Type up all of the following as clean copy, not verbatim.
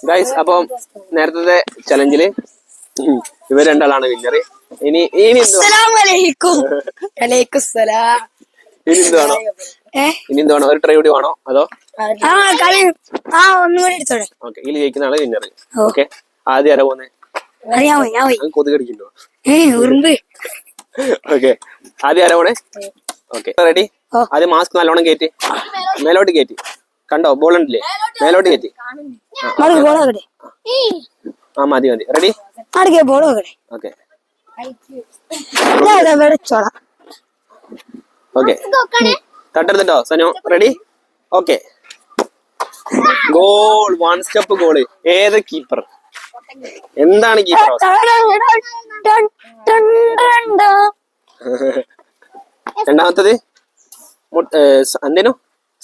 Guys, അപ്പം നേരത്തെ ചലഞ്ചില് ഇവർ രണ്ടാളാണ് വിന്നർ. ഇനി എന്ത് വേണോ? ഒരു ട്രൈ കൂടി വേണോ അതോ ഓക്കെ? ഇതിൽ ജയിക്കുന്ന ആള് വിന്നർ. ഓക്കെ, ആദ്യം ആരാ പോന്നെ? കൊതുകടിക്കണ്ടോ? ഓക്കെ, ആദ്യം ആരാ പോണേ? Okay, ready? ആദ്യം മാസ്ക് നല്ലോണം കയറ്റി മേലോട്ട് കയറ്റി. കണ്ടോ ബോൾ ഉണ്ടല്ലേ? മേലോട്ട് കയറ്റി. ആ മതി. റെഡി? ഓക്കെ ഓക്കെ, തട്ടെടുത്തിട്ടോ Sanu? Ready? Okay, goal. 1 step goal. ഏത് കീപ്പർ? എന്താണ് കീപ്പർ അവസ്ഥ? രണ്ടാമത്തത് എന്തേനു?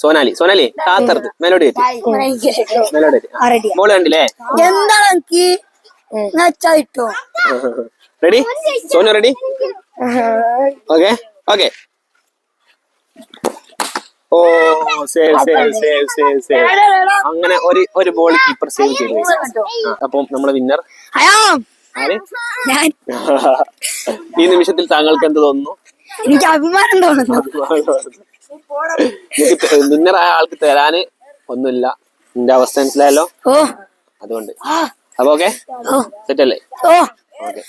സോനാലി കാത്തർത്ത്. മേലോട്ട് കയറ്റി. ബോള് കണ്ടില്ലേ? Ready? Sonu ready? Okay okay. Oh, save. അങ്ങനെ ഒരു ബോൾ കീപ്പർ സേവ് ചെയ്തു. അപ്പം നമ്മളെ വിന്നർ. ഈ നിമിഷത്തിൽ താങ്കൾക്ക് എന്ത് തോന്നുന്നു? എനിക്ക് അഭിമാനം തോന്നുന്നു. വിന്നറായ ആൾക്ക് തരാന് ഒന്നുമില്ല. നിന്റെ അവസ്ഥ മനസ്സിലായല്ലോ. അതുകൊണ്ട് അപ്പൊ ഓക്കെ, സെറ്റ് അല്ലേ? ഓക്കെ.